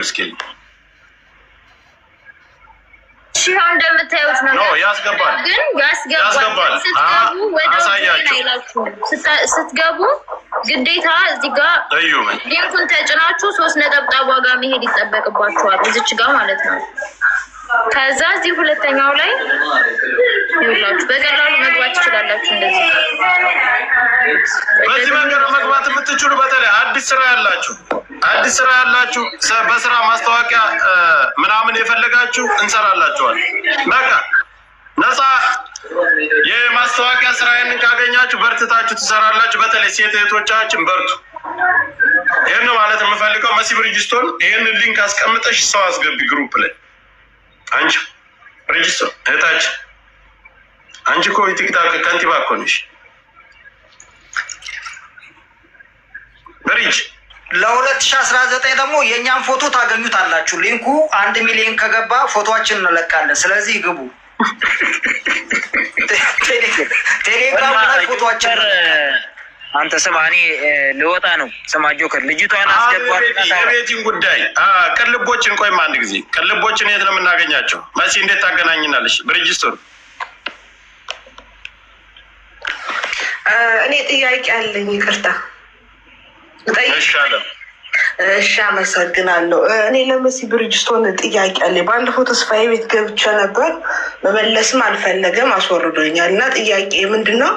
እስኪ ሲሆን እንደምታዩት ነው ያስገባል ግን ያስገባል ስትገቡ ግዴታ እዚህ ጋር ሊንኩን ተጭናችሁ 3 ነጠብጣብ ዋጋ መሄድ ይጠበቅባችኋል እዚች ጋር ማለት ነው። ከዛ እዚህ ሁለተኛው ላይ ይውላችሁ በቀላሉ መግባት ትችላላችሁ። እንደዚህ በዚህ መንገድ መግባት የምትችሉ በተለይ አዲስ ስራ ያላችሁ በስራ ማስታወቂያ ምናምን የፈለጋችሁ እንሰራላችኋል። በቃ ነፃ የማስታወቂያ ስራዬን ካገኛችሁ በርትታችሁ ትሰራላችሁ። በተለይ ሴት እህቶቻችን በርቱ። ይሄን ማለት የምፈልገው መሲ ብሪጅስቶን ይሄንን ሊንክ አስቀምጠሽ ሰው አስገቢ ግሩፕ ላይ አንቺ ብሪጅስቶን እህታችን አንቺ እኮ የቲክታክ ከንቲባ እኮ ነሽ። ብሪጅ ለ2019 ደግሞ የኛን ፎቶ ታገኙታላችሁ። ሊንኩ 1 ሚሊዮን ከገባ ፎቶአችን እንለቃለን። ስለዚህ ግቡ። ቴሌግራም ላይ ፎቶአችን አንተ ስማ፣ እኔ ልወጣ ነው። ስማ ጆከር ልጅቷን አስገባው። የቤቲን ጉዳይ ቅልቦችን ቆይማ አንድ ጊዜ ቅልቦችን የት ነው የምናገኛቸው? መሲ እንዴት ታገናኝናለሽ? ብሪጅስቶን እኔ ጥያቄ አለኝ። ይቅርታ እሺ፣ አመሰግናለሁ። እኔ ለመሲ ብሪጅስቶን ጥያቄ አለኝ። ባለፈው ተስፋዬ ቤት ገብቼ ነበር፣ መመለስም አልፈለገም አስወርዶኛል። እና ጥያቄ ምንድነው?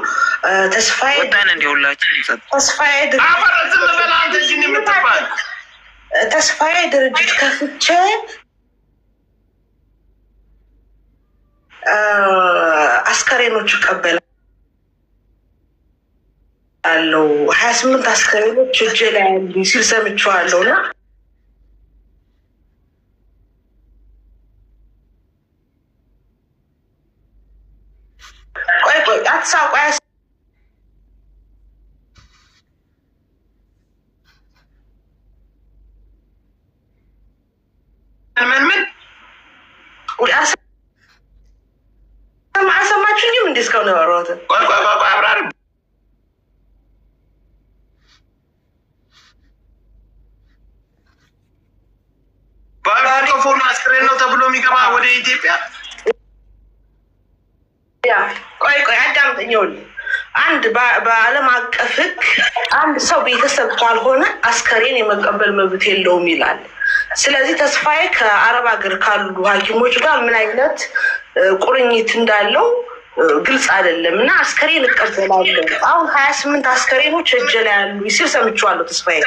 ተስፋዬ ድርጅት ከፍቼ አስከሬኖች ይቀበላል አለው 28 አስከሬኖች እጄ ላይ ያሉ ሲል ሰምቼዋለሁ። እና ቆይ አትሳቋ ሰማችሁኝም እንዴ? እስካሁን ያወራሁት አብራር ባለፎን አስክሬን ነው ተብሎ የሚገባ ወደ ኢትዮጵያ። ቆይ አዳምጠኝ። አንድ በዓለም አቀፍ ሕግ አንድ ሰው ቤተሰብ ካልሆነ አስከሬን የመቀበል መብት የለውም ይላል። ስለዚህ ተስፋዬ ከአረብ ሀገር ካሉ ሐኪሞች ጋር ምን አይነት ቁርኝት እንዳለው ግልጽ አይደለም። እና አስከሬን እቀበላለሁ አሁን 28 አስከሬኖች እጄ ላይ ያሉ ሲል ሰምቼዋለሁ። ተስፋዬ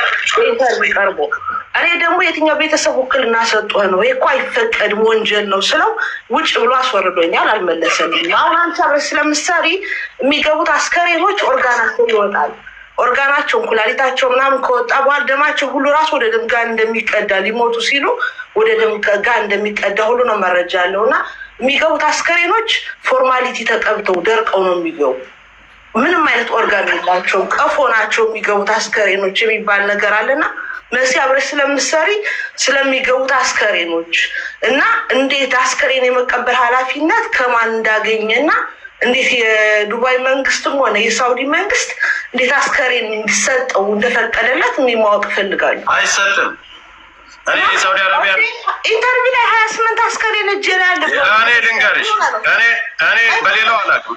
ኢንተርቪው ቀርቦ እኔ ደግሞ የትኛው ቤተሰብ ውክልና ሰጥቶህ ነው? ይሄ እኮ አይፈቀድም ወንጀል ነው ስለው ውጭ ብሎ አስወርዶኛል፣ አልመለሰልኝም። አሁን አንቺ አብረሽ ስለምትሰሪ የሚገቡት አስከሬኖች ኦርጋናቸው ይወጣል። ኦርጋናቸው ኩላሊታቸው ምናምን ከወጣ በኋላ ደማቸው ሁሉ ራሱ ወደ ደም ጋር እንደሚቀዳ ሊሞቱ ሲሉ ወደ ደም ጋር እንደሚቀዳ ሁሉ ነው መረጃ ያለው። እና የሚገቡት አስከሬኖች ፎርማሊቲ ተቀብተው ደርቀው ነው የሚገቡ። ምንም አይነት ኦርጋን የላቸውም፣ ቀፎ ናቸው የሚገቡት አስከሬኖች የሚባል ነገር አለና መሲ አብረሽ ስለምትሰሪ ስለሚገቡት አስከሬኖች እና እንዴት አስከሬን የመቀበል ኃላፊነት ከማን እንዳገኘና እንዴት የዱባይ መንግስትም ሆነ የሳውዲ መንግስት እንዴት አስከሬን እንዲሰጠው እንደፈቀደለት ማወቅ እፈልጋለሁ። አይሰጥም። እኔ ሳውዲ አረቢያ ኢንተርቪው ላይ 28 አስከሬን እጄ ላይ አለ። እኔ ልንገርሽ፣ እኔ በሌላው አላውቅም።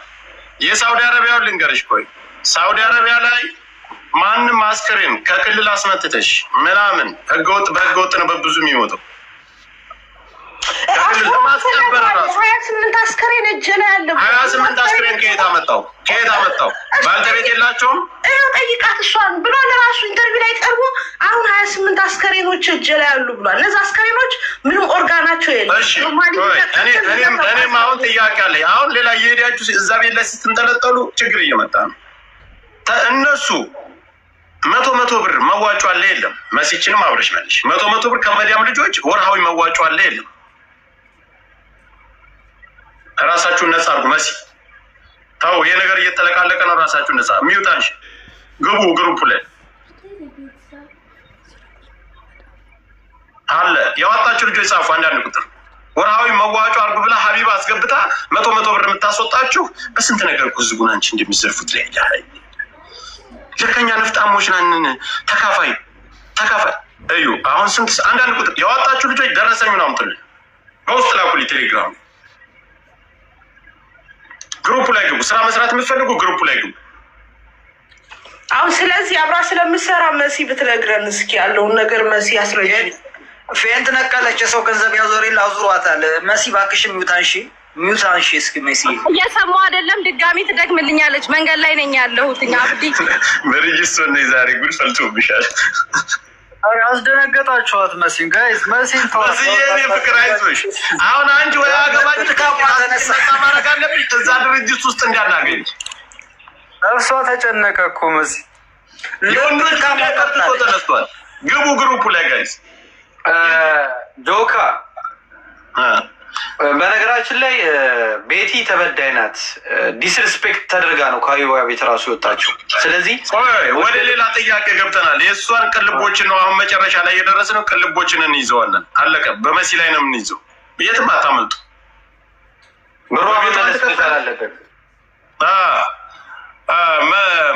የሳውዲ አረቢያውን ልንገርሽ። ቆይ ሳውዲ አረቢያ ላይ ማንም አስከሬን ከክልል አስመጥተሽ ምናምን በህገወጥ ነው በብዙ የሚሞተው። ለማስከበር ራሱ 28 አስከሬን እጄ ላይ አለ። 28 አስከሬን ከየት አመጣው? ባልተቤት የላቸውም? ጠይቃት እሷን ብሏል። ራሱ ኢንተርቪው ላይ ቀርቦ አሁን 28 አስከሬኖች እጄ ላይ አሉ ብሏል። እነዛ አስከሬኖች ምንም ኦርጋናቸው የለም። እኔም አሁን ጥያቄ አለኝ። አሁን ሌላ እየሄዳችሁ እዛ ቤት ላይ ስትንጠለጠሉ ችግር እየመጣ ነው። እነሱ 100 ብር መዋጮ አለ የለም? መሲችንም አብረሽ መልሽ። 100 ብር ከመዲያም ልጆች ወርሃዊ መዋጮ አለ የለም? ራሳችሁን ነጻ አድርጉ። መሲ ታው ይሄ ነገር እየተለቃለቀ ነው። ራሳችሁን ነጻ ሚውታንሽ ግቡ። ግሩፕ ላይ አለ ያወጣችሁ ልጆች ጻፉ። አንዳንድ ቁጥር ወርሃዊ መዋጮ አድርጉ ብላ ሀቢባ አስገብታ 100 ብር የምታስወጣችሁ በስንት ነገር እኮ ዝጉን አንቺ እንደሚዘርፉት ላይ ያለ ለከኛ ነፍጣሞች ነን። ተካፋይ እዩ አሁን ስንት አንዳንድ ቁጥር ያወጣችሁ ልጆች ደረሰኙን አምጡልኝ፣ በውስጥ ላኩልኝ ቴሌግራም ግሩፕ ላይ ግቡ። ስራ መስራት የምትፈልጉ ግሩፕ ላይ ግቡ። አሁን ስለዚህ አብራ ስለምሰራ መሲ ብትነግረን እስኪ ያለውን ነገር መሲ ያስረጅ። ፌንት ነቀለች፣ የሰው ገንዘብ ያዞሬላ አዙሯታል። መሲ እባክሽ ሚውታንሺ እስኪ መሲ እየሰማሁ አይደለም፣ ድጋሚ ትደግምልኛለች። መንገድ ላይ ነኝ ያለሁት። አብዲ በርጅስ ነው ዛሬ ጉድ ፈልቶብሻል። አስደነገጣችኋት መሲን ጋይስ። መሲን የኔ ፍቅር አይዞሽ። አሁን አንቺ ወይ አገባች ተነሳ ማድረግ አለብሽ። እዛ ድርጅት ውስጥ እንዳናገኝ እርሷ ተጨነቀ እኮ መሲ። የወንዶች ካማቀጥቶ ተነስቷል። ግቡ ግሩፑ ላይ ጋይስ። ጆካ በነገራችን ላይ ቤቲ ተበዳይ ናት። ዲስሪስፔክት ተደርጋ ነው ከአይዋ ቤት ራሱ የወጣችው። ስለዚህ ወደ ሌላ ጥያቄ ገብተናል። የእሷን ቅልቦችን ነው አሁን መጨረሻ ላይ የደረስነው። ቅልቦችን እንይዘዋለን። አለቀ። በመሲ ላይ ነው የምንይዘው። የትም አታመልጡ። ብሯ ቤተለስፔታል አለበት።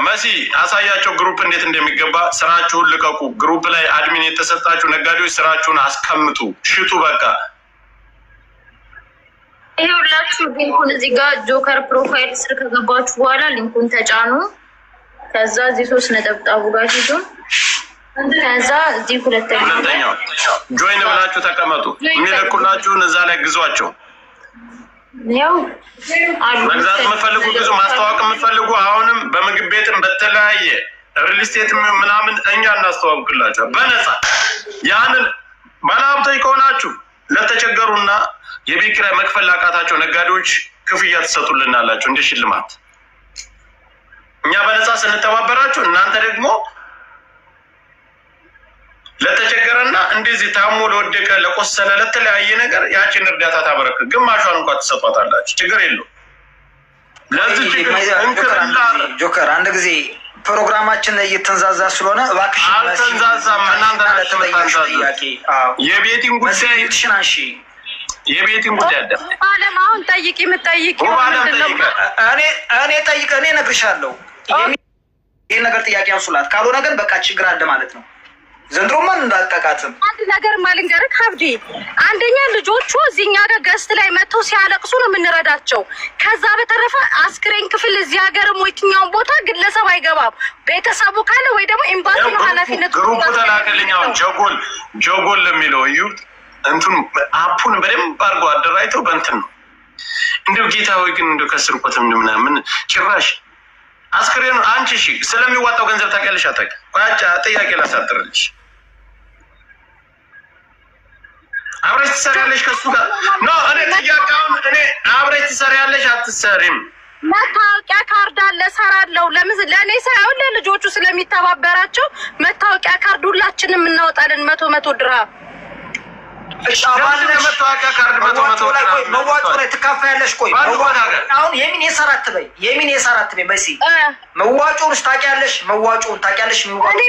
መሲ አሳያቸው ግሩፕ እንዴት እንደሚገባ። ስራችሁን ልቀቁ። ግሩፕ ላይ አድሚን የተሰጣችሁ ነጋዴዎች ስራችሁን አስቀምጡ፣ ሽጡ። በቃ ይሄ ሁላችሁ ሊንኩን እዚህ ጋር ጆከር ፕሮፋይል ስር ከገባችሁ በኋላ ሊንኩን ተጫኑ። ከዛ እዚህ 3 ነጠብጣቡ ጋር ሂዱ። ከዛ እዚህ ሁለተኛው ጆይን ብላችሁ ተቀመጡ። የሚለቁላችሁን እዛ ላይ ግዟቸው። ያው መግዛት የምትፈልጉ ግዙ። ማስተዋወቅ የምትፈልጉ አሁንም በምግብ ቤትም በተለያየ ሪል ስቴት ምናምን እኛ እናስተዋውቅላችሁ በነፃ። ያንን ባለሀብቶች ከሆናችሁ ለተቸገሩና የቤት ኪራይ መክፈል ላቃታቸው ነጋዴዎች ክፍያ ትሰጡልናላችሁ እንደ ሽልማት። እኛ በነፃ ስንተባበራችሁ እናንተ ደግሞ ለተቸገረና እንደዚህ ታሞ ለወደቀ ለቆሰለ ለተለያየ ነገር ያችን እርዳታ ታበረክ። ግማሿን እንኳን ትሰጧታላችሁ። ችግር የለው። ለዚህ ጆከር አንድ ጊዜ ፕሮግራማችን እየተንዛዛ ስለሆነ እባክሽ አልተንዛዛም። እናንተ ለተመጣጣ የቤቲን ጉዳይ ትሽናሺ የቤቲን ጉዳይ አደ አለም አሁን ጠይቂ የምትጠይቂ እኔ ጠይቀ እኔ እነግርሻለሁ። ይሄን ነገር ጥያቄ አንሱላት። ካልሆነ ግን በቃ ችግር አለ ማለት ነው። ዘንድሮ ማን እንዳጠቃትም አንድ ነገር ማልንገርህ ሀብዲ፣ አንደኛ ልጆቹ እዚህኛ ጋር ገስት ላይ መጥተው ሲያለቅሱ ነው የምንረዳቸው። ከዛ በተረፈ አስክሬን ክፍል እዚህ ሀገርም የትኛውን ቦታ ግለሰብ አይገባም። ቤተሰቡ ካለ ወይ ደግሞ ኤምባሲ ነው ኃላፊነቱ። ግሩፕ ተላከልኝ። አሁን ጆጎል ለሚለው እዩት። እንትን አፑን በደንብ አድርጎ አደራጅተው በእንትን ነው እንደው ጌታ ወይ ግን እንደው ከስርቆትም ምናምን ጭራሽ አስክሬኑ አንቺ እሺ፣ ስለሚዋጣው ገንዘብ ታውቂያለሽ? አታውቂም? ቆያቻ ጥያቄ ላሳጥርልሽ። አብረሽ ትሰሪያለሽ ከሱ ጋር ነው? እኔ ጥያቄውን እኔ አብረሽ ትሰሪያለሽ አትሰሪም? መታወቂያ ካርድ አለ እሰራለሁ። ለእኔ ሳይሆን ለልጆቹ ስለሚተባበራቸው መታወቂያ ካርድ ሁላችንም እናወጣለን። 100 ድርሃም መታወቂያ ካርድ 100 ላይ ቆይ መዋጮ ላይ ትካፈያለሽ። ቆይ አሁን የሚን የሰራት በይ በሲ መዋጮውን ታውቂያለሽ? መዋጮውን ታውቂያለሽ? እኔ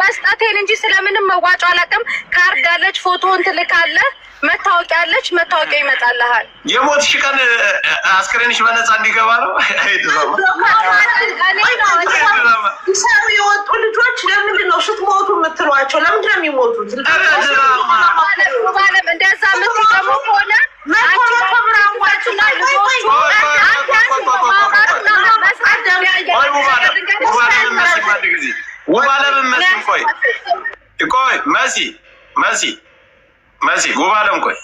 መስጠቴን እንጂ ስለምንም መዋጮ አላውቅም። ካርድ አለች፣ ፎቶውን ትልካለህ፣ መታወቂያ አለች፣ መታወቂያ ይመጣልሃል። የሞትሽ ቀን አስክሬንሽ በነፃ እንዲገባ ነው። ሰሩ የወጡ ልጆች ለምንድን ነው ስትሞቱ የምትሏቸው? ለምንድን ነው የሚሞቱት? እንደዛ የምትገቡ ከሆነ መሲ ጉባለም ቆይ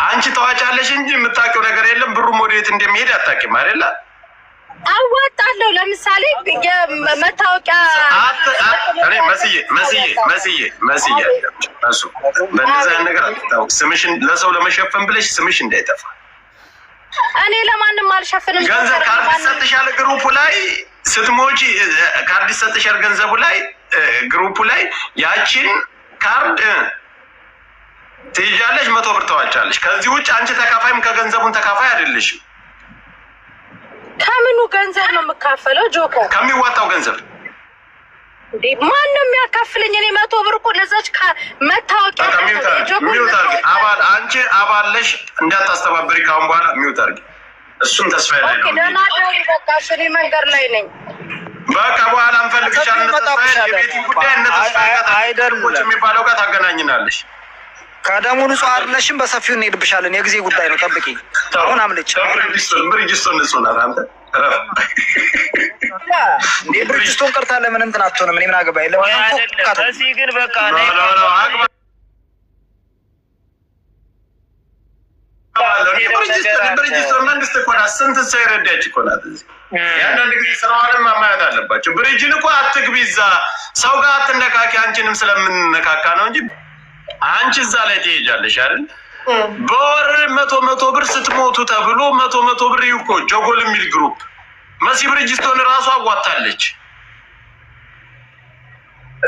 አንቺ ታዋጫለሽ እንጂ የምታውቂው ነገር የለም። ብሩም ወዴት እንደሚሄድ አታውቂም አይደለ? አዋጣለሁ። ለምሳሌ መታወቂያ እኔ መስዬ እሱ በእነዚያ ነገር አትታወቅ። ስምሽን ለሰው ለመሸፈን ብለሽ ስምሽ እንዳይጠፋ። እኔ ለማንም አልሸፍንም። ገንዘብ ካርድ ይሰጥሻል ግሩፑ ላይ ስትሞጪ፣ ካርድ ይሰጥሻል ገንዘቡ ላይ ግሩፑ ላይ ያቺን ካርድ ትይዣለሽ፣ 100 ብር ተዋጫለሽ። ከዚህ ውጭ አንቺ ተካፋይም ከገንዘቡን ተካፋይ አይደለሽም። ከምኑ ገንዘብ ነው የምካፈለው? ጆከር ከሚዋጣው ገንዘብ እንዴ ማን ነው የሚያካፍለኝ? እኔ 100 ብር እኮ ለዛች መታወቂያ ሚውት አድርጊ። አንቺ አባለሽ እንዳታስተባበሪ ካሁን በኋላ ሚውት አድርጊ። እሱም ተስፋ ላይ ነው። ኦኬ ደህና ነው። በቃ እኔ መንገድ ላይ ነኝ። በቃ በኋላ እንፈልግሻለን። የቤቲ ጉዳይ አይደለም የሚባለው ጋር ታገናኝናለሽ። ከደሙ ንጹህ አይደለሽም። በሰፊው እንሄድብሻለን። የጊዜ ጉዳይ ነው። ጠብቂ። አሁን አምልጭ። ብሪጅስቶን ንጹህ ናት። አንተ ብሪጅስቶን ቀርታ ለምን እንትን አትሆንም? እኔ ምን አገባኝ? እዚህ ግን በቃ ብሪጅስቶን መንግስት እኮ ናት። ስንት ሰው የረዳች እኮ ናት። ያንዳንድ ጊዜ ስራዋንም ማማየት አለባቸው። ብሪጅን እኮ አትግቢ እዛ ሰው ጋር አትነካኪ። አንቺንም ስለምንነካካ ነው እንጂ አንቺ እዛ ላይ ትሄጃለሽ አይደል? በወር 100 ብር ስትሞቱ ተብሎ 100 ብር እኮ ጆጎል የሚል ግሩፕ መሲ ብሪጅስቶን እራሱ አዋጣለች።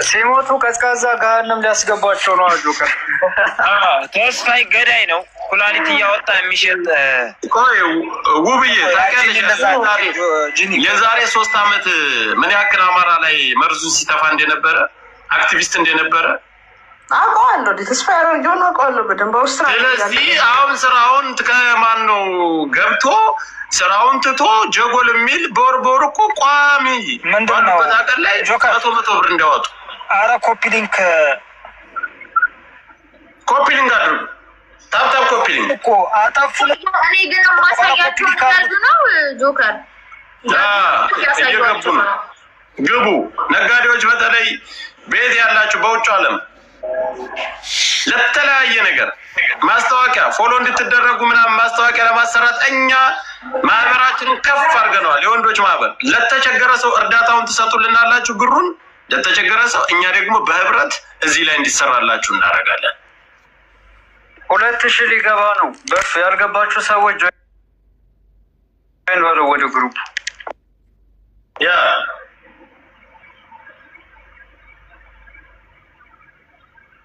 ሲሞቱ ቀዝቃዛ ገሃነም ሊያስገባቸው ነው። ጆከር ተስፋዬ ገዳይ ነው። ኩላሊት እያወጣ የሚሸጥ ቆይ ውብዬ ታውቂያለሽ? የዛሬ 3 ዓመት ምን ያክል አማራ ላይ መርዙን ሲተፋ እንደነበረ አክቲቪስት እንደነበረ አውቀዋለሁ። ተስፋ ያደርገውን አውቀዋለሁ በደንብ ውስጥ። ስለዚህ አሁን ስራውን ከማን ነው ገብቶ ስራውን ትቶ ጀጎል የሚል በወር እኮ ቋሚ ምንድነው በታቀል ላይ 100 ብር እንዲያወጡ። አረ ኮፒ ሊንክ አድርጉ። ታፕታፕ ኮፒ ሊንክ እኮ አጠፉ። እኔ ግን ማሳያቸው እንዳሉ ነው። ጆከር እየገቡ ነው። ግቡ ነጋዴዎች፣ በተለይ ቤት ያላችሁ በውጭ ዓለም ለተለያየ ነገር ማስታወቂያ ፎሎ እንድትደረጉ ምናምን ማስታወቂያ ለማሰራት እኛ ማህበራችንን ከፍ አድርገነዋል። የወንዶች ማህበር ለተቸገረ ሰው እርዳታውን ትሰጡልናላችሁ፣ ብሩን ለተቸገረ ሰው፣ እኛ ደግሞ በህብረት እዚህ ላይ እንዲሰራላችሁ እናደርጋለን። 2000 ሊገባ ነው። በፍ ያልገባችሁ ሰዎች ጆይን በለው ወደ ግሩፕ። ያ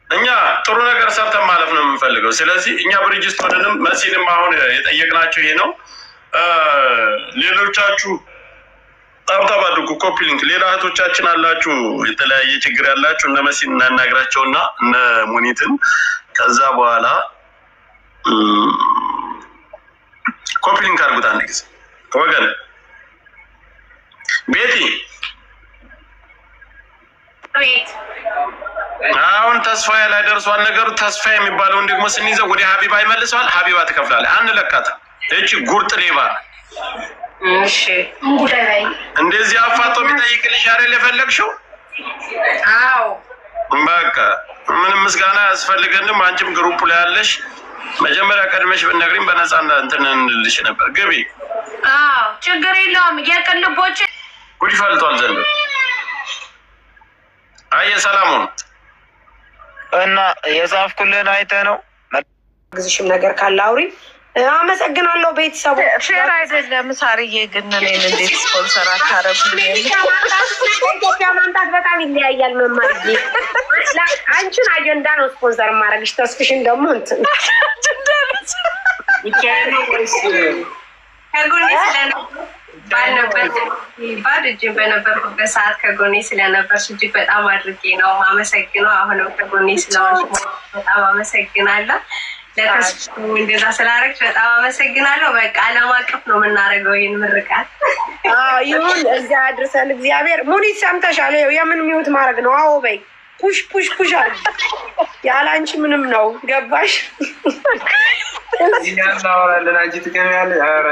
እኛ ጥሩ ነገር ሰርተን ማለፍ ነው የምንፈልገው። ስለዚህ እኛ ብሪጅስቶንንም መሲንም አሁን የጠየቅናቸው ይሄ ነው። ሌሎቻችሁ ታብታብ አድርጉ፣ ኮፒ ሊንክ። ሌላ እህቶቻችን አላችሁ የተለያየ ችግር ያላችሁ እነ መሲን እናናግራቸውና እነ ሙኒትን ከዛ በኋላ ኮፒ ሊንክ አድርጉት። አንድ ጊዜ ወገን ቤቲ አሁን ተስፋዬ ላይ ደርሷል ነገሩ። ተስፋ የሚባለውን ደግሞ ስንይዘው ወደ ሀቢባ ይመልሰዋል። ሀቢባ ትከፍላለች። አንለካት። እቺ ጉርጥ ሌባ። እሺ እንደዚህ አፋጦ የሚጠይቅልሽ አይደል የፈለግሽው? አዎ በቃ ምንም ምስጋና ያስፈልገንም። አንቺም ግሩፕ ላይ ያለሽ መጀመሪያ ቀድመሽ ብትነግሪኝ በነፃ እንትን እንልሽ ነበር። ግቢ። አዎ ችግር የለውም። የቅልቦች ጉድ ይፈልጧል ዘንድ አየ ሰላሙን እና የጻፍኩልን አይተህ ነው። ግዝሽም ነገር ካለ አውሪ። አመሰግናለሁ ቤተሰቡ። ሼር አይደለም ሳርዬ፣ ግን እኔን እንዴት ስፖንሰር አታረጉልኝ? ኢትዮጵያ ማምጣት በጣም ይለያያል። መማር አንቺን አጀንዳ ነው ስፖንሰር ማድረግሽ። ተስፍሽን ደግሞ እንትን ከጎኔ በነበርኩበት ሰዓት ከጎኔ ስለነበርሽ እጅግ በጣም አድርጌ ነው አመሰግነው። አሁንም ከጎኔ ስለሆንሽ በጣም አመሰግናለሁ። ለተስፋ እንደዛ ስላደረግሽ በጣም አመሰግናለሁ። በቃ ዓለም አቀፍ ነው የምናደርገው ይህን ምርቃት። ይሁን እዚያ አድርሰን እግዚአብሔር። ሙኒት ሰምተሻል? የምን ሚውት ማድረግ ነው? አዎ በይ። ፑሽ ፑሽ ፑሽ አለ። ያለ አንቺ ምንም ነው። ገባሽ? እናወራለን። አንቺ ትገኛለሽ። ኧረ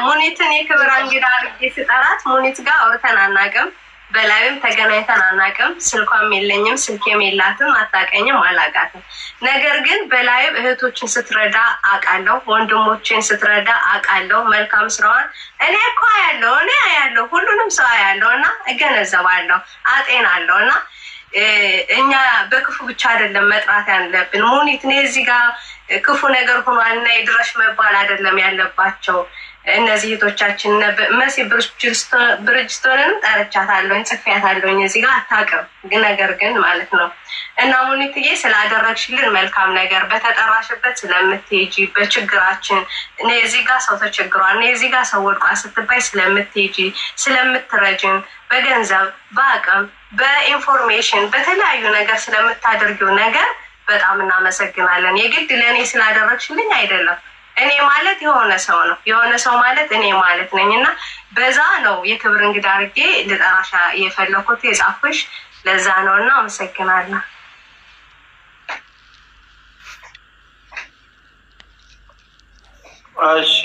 ሙኒትን የክብር እንግዳ አድርጌ ስጠራት ሙኒት ጋር አውርተን አናውቅም። በላይም ተገናኝተን አናውቅም። ስልኳም የለኝም፣ ስልኬም የላትም፣ አታውቀኝም፣ አላውቃትም። ነገር ግን በላይ እህቶችን ስትረዳ አውቃለሁ፣ ወንድሞችን ስትረዳ አውቃለሁ። መልካም ስራዋን እኔ እኮ አያለሁ፣ ሁሉንም ሰው አያለሁ እና እገነዘባለሁ፣ አጤናለሁ እና እኛ በክፉ ብቻ አይደለም መጥራት ያለብን። ሙኒት እኔ እዚህ ጋር ክፉ ነገር ሆኗል እና የድረሽ መባል አይደለም ያለባቸው እነዚህ እህቶቻችን። መሲ ብሪጅስቶንንም ጠርቻታለሁኝ፣ ጽፌያታለሁኝ። እዚህ ጋር አታውቅም ግን ነገር ግን ማለት ነው እና ሙኒትዬ ስላደረግሽልን መልካም ነገር በተጠራሽበት ስለምትሄጂ በችግራችን እኔ እዚህ ጋር ሰው ተቸግሯል፣ እኔ እዚህ ጋር ሰው ወድቋል ስትባይ ስለምትሄጂ ስለምትረጅን በገንዘብ በአቅም በኢንፎርሜሽን በተለያዩ ነገር ስለምታደርጊው ነገር በጣም እናመሰግናለን። የግድ ለእኔ ስላደረግሽልኝ አይደለም። እኔ ማለት የሆነ ሰው ነው፣ የሆነ ሰው ማለት እኔ ማለት ነኝ እና በዛ ነው የክብር እንግዳ አድርጌ ልጠራሽ የፈለኩት የጻፍኩሽ ለዛ ነው እና አመሰግናለሁ። እሺ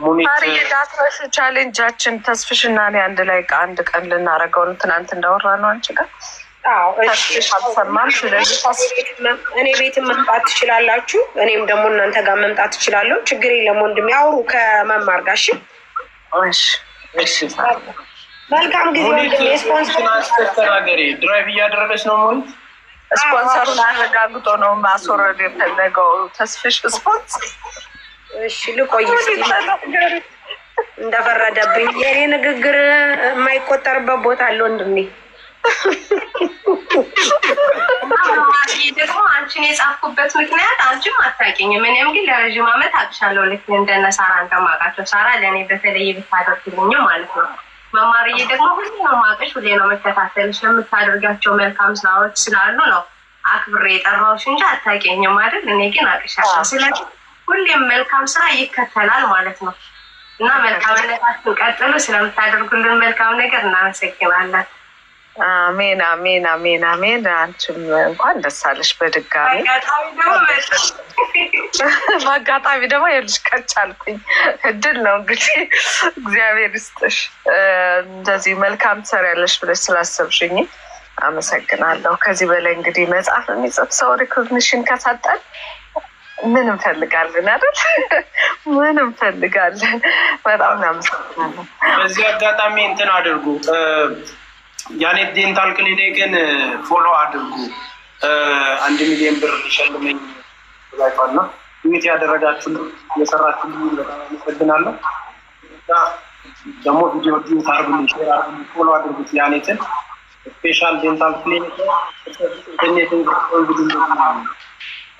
ሙኒት የዳትረሹ ቻሌንጃችን ተስፍሽና እኔ አንድ ቀን ልናደርገው ነው። ትናንት እንዳወራ ነው አንቺ ጋር ተስፍሽ አልሰማም። ስለዚህ እኔ ቤት መምጣት ትችላላችሁ፣ እኔም ደግሞ እናንተ ጋር መምጣት ትችላለሁ። ችግር የለም ወንድም ያውሩ ከመማር ጋር። እሺ መልካም ጊዜ ወንድም። ስፖንሰር ድራይቭ እያደረገች ነው ሙኒት። ስፖንሰሩን አረጋግጦ ነው ማስወረድ የፈለገው ተስፍሽ ስፖንሰር። እሺ ልቆይ እንደፈረደብኝ የኔ ንግግር የማይቆጠርበት ቦታ አለ ወንድሜ። ደግሞ አንቺን የጻፍኩበት ምክንያት አንቺም አታውቂኝም፣ እኔም ግን ለረዥም ዓመት አውቅሻለሁ። ልክ እንደነ ሳራ እንደማውቃቸው ሳራ ለእኔ በተለይ ብታደርግልኝም ማለት ነው። መማርዬ ደግሞ ሁሌ ነው የማውቅሽ፣ ሁሌ ነው መከታተልሽ። የምታደርጋቸው መልካም ስራዎች ስላሉ ነው አክብሬ የጠራሁሽ እንጂ አታውቂኝም አይደል? እኔ ግን አውቅሻለሁ። ስለዚህ ሁሌም መልካም ስራ ይከተላል ማለት ነው እና መልካምነታችን ቀጥሉ። ስለምታደርጉልን መልካም ነገር እናመሰግናለን። አሜን አሜን አሜን አሜን። አንቺም እንኳን ደስ አለሽ በድጋሚ። በአጋጣሚ ደግሞ የልጅ ከቻልኩኝ እድል ነው እንግዲህ እግዚአብሔር ይስጥሽ። እንደዚህ መልካም ትሰሪያለሽ ብለሽ ስላሰብሽኝ አመሰግናለሁ። ከዚህ በላይ እንግዲህ መጽሐፍ የሚጽፍ ሰው ሪኮግኒሽን ከሰጠን ምን እንፈልጋለን አይደል? ምን እንፈልጋለን? በጣም እናመሰግናለን። በዚህ አጋጣሚ እንትን አድርጉ፣ ያኔት ዴንታል ክሊኒክን ፎሎ አድርጉ። 1 ሚሊዮን ብር ሊሸልመኝ ብላችኋልና ሚት ያደረጋችሁ የሰራችሁ በጣም አመሰግናለሁ። ደግሞ ቪዲዮ ዲዩት አድርጉልኝ፣ ሼር አድርጉልኝ፣ ፎሎ አድርጉት። ያኔትን ስፔሻል ዴንታል ክሊኒክ እንትን እንግዲህ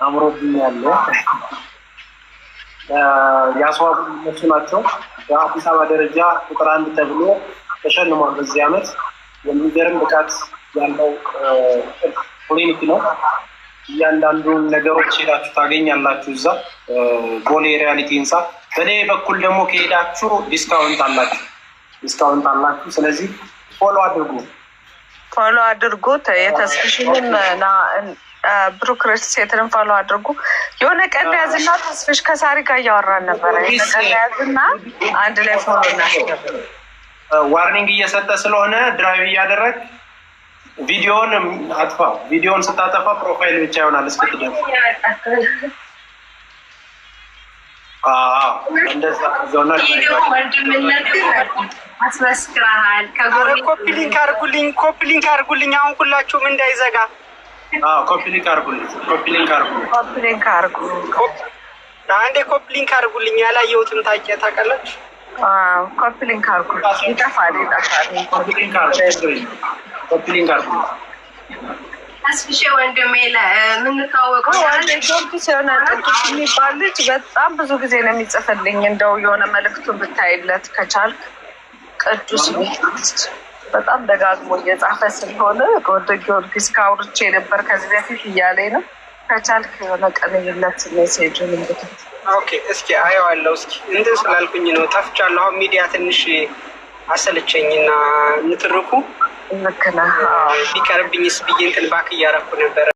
አምሮብኝ ያለ ያስዋቡ እነሱ ናቸው። በአዲስ አበባ ደረጃ ቁጥር 1 ተብሎ ተሸልሟል በዚህ ዓመት። የሚገርም ብቃት ያለው ክሊኒክ ነው። እያንዳንዱ ነገሮች ሄዳችሁ ታገኛላችሁ እዛ ቦሌ ሪያሊቲ ህንፃ። በእኔ በኩል ደግሞ ከሄዳችሁ ዲስካውንት አላችሁ። ስለዚህ ፎሎ አድርጉ። የተስፍሽን ብሩክ ሴትንም ፎሎ አድርጉ። የሆነ ቀን ያዝና ተስፍሽ ከሳሪ ጋር እያወራን ነበረ። ቀን ያዝና አንድ ላይ ፎሎ እናስገባ። ዋርኒንግ እየሰጠ ስለሆነ ድራይቭ እያደረግ ቪዲዮን አጥፋው። ቪዲዮን ስታጠፋ ፕሮፋይል ብቻ ይሆናል እስክትደርስ። እንደዛ ዞና አስመስክራሃል። ኮፒ ሊንክ አድርጉልኝ አሁን ሁላችሁም እንዳይዘጋ። ኮፒ ሊንክ አድርጉልኝ። ያላየሁትም ታውቃላችሁ። ኮፒ ሊንክ አድርጉ። ይጠፋል። አስፍሼ ወንድሜ የምንታወቀው ጊዮርጊስ የሆነ ቅዱስ የሚባል ልጅ በጣም ብዙ ጊዜ ነው የሚጽፍልኝ። እንደው የሆነ መልዕክቱን ብታይለት ከቻልክ። ቅዱስ በጣም ደጋግሞ እየጻፈ ስለሆነ ወደ ጊዮርጊስ ካውርቼ ነበር ከዚህ በፊት እያለኝ ነው። ከቻልክ የሆነ ቀንይለት ሜሴጁን እንግዲህ እስኪ አየዋለሁ። እስኪ እንትን ስላልኩኝ ነው ጠፍቻለሁ። አሁን ሚዲያ ትንሽ አሰለቸኝና ንትርኩ ልክ ነህ። ቢቀርብኝስ ብዬ እንትን ባክ እያረኩ ነበረ።